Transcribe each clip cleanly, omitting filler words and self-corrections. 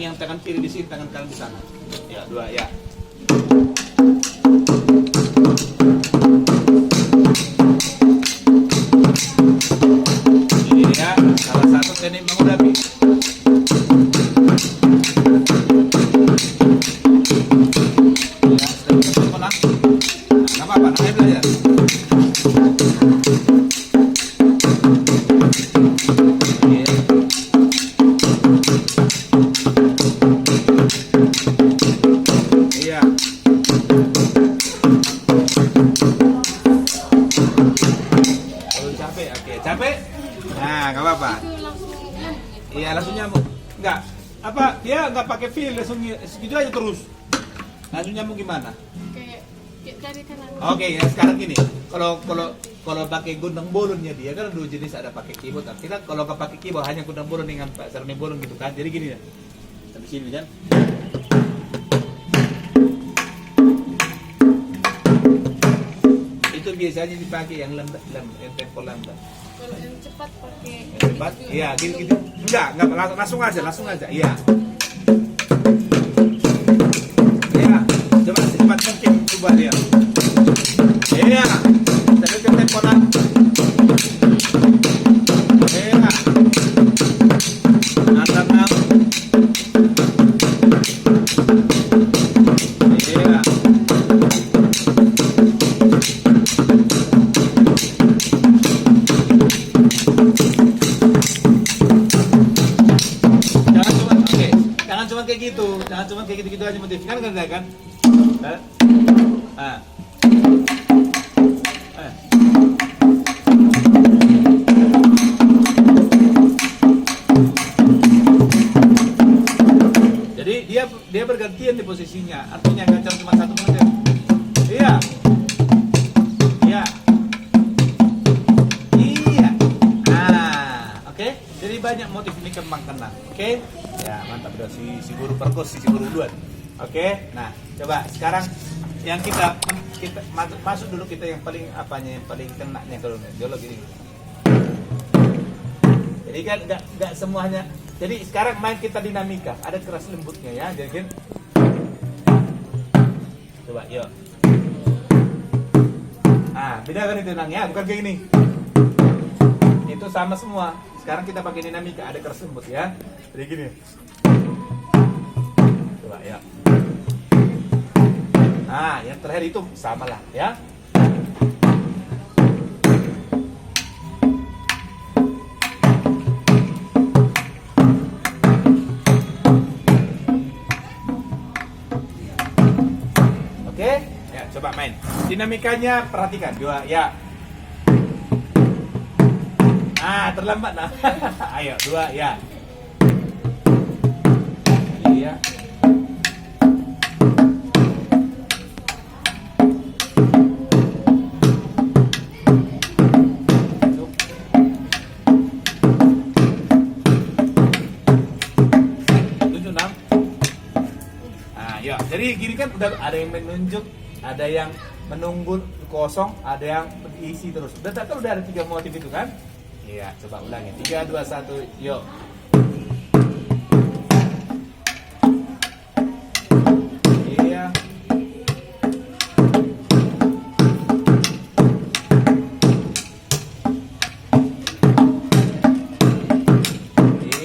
yang tangan kiri di sini, tangan kanan di sana. Ya, 2 ya. Ini dia salah satu teknik mengudapi. Ya, sudah pernah. Nah, apa-apa, namanya belajar. Iya. Kalau capek, oke. Capek? Nah, nggak apa-apa. Iya, langsung nyambung. Enggak. Apa? Dia nggak pakai feel, langsung segitu aja terus. Langsung nyambung gimana? Kayak dari kanan. Oke, ya sekarang gini. Kalau pakai gunting bolonnya dia kan 2 jenis, ada pakai keyboard. Nah, kita kalau nggak pakai keyboard hanya gunting bolon dengan sarung bolon gitu kan. Jadi gini ya. Sampai sini kan. Itu biasanya dipakai yang lambat, yang tempo lambat. Kalau yang cepat pakai Yang cepat, iya gitu. Enggak langsung aja. Iya. Iya, coba secepat mungkin coba dia. Iya. Sambil ke tempo lambat. Iya. Antang. Iya. Jangan cuma kayak gitu aja motif kan kan? Ah. Jadi dia bergantian di posisinya, artinya nggak cuma satu motif. Iya. Iya. Iya. Oke. Jadi banyak motif ini kembangkan. Oke. Ya mantap udah si guru perkus, si guru duluan. Oke, nah coba sekarang yang kita masuk dulu kita yang paling apanya, yang paling kenanya kalau dialog ini. Jadi kan nggak semuanya. Jadi sekarang main kita dinamika, ada keras lembutnya ya, jadi kan. Coba yuk. Beda kan itu nang ya, bukan kayak gini. Itu sama semua. Sekarang kita pakai dinamika, ada keras lembut ya. Jadi gini. Coba ya. Nah, yang terakhir itu samalah ya. Oke? Ya, coba main. Dinamikanya perhatikan. 2 ya. Terlambat nah. Ayo, 2 ya. Iya. Ya, jadi gini kan udah ada yang menunjuk, ada yang menunggu kosong, ada yang diisi terus. Udah ada 3 motif itu kan? Iya, coba ulangi. 3, 2, 1, yuk. Iya.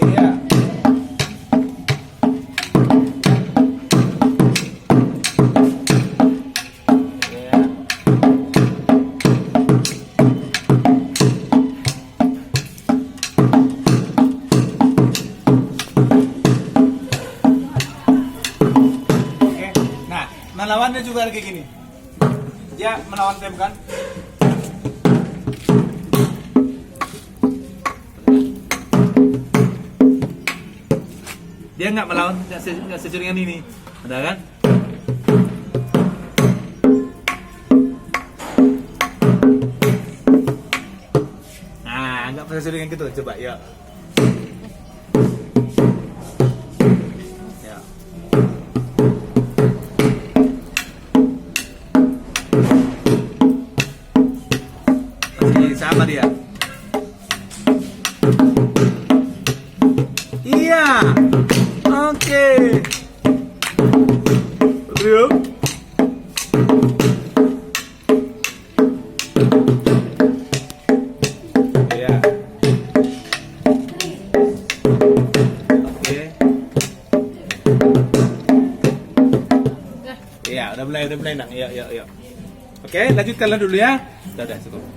Iya. Melawannya juga kayak gini. Dia melawan tem kan? Dia nggak melawan, nggak sesuringan ini, ada kan? Nggak sesuringan gitu. Coba ya. Sama dia. Iya. Oke. Oke. Rio. Ya. Oke. Dah. Iya, udah mulai nang. Iya. Oke, lanjutkan dulu ya. Udah, cukup.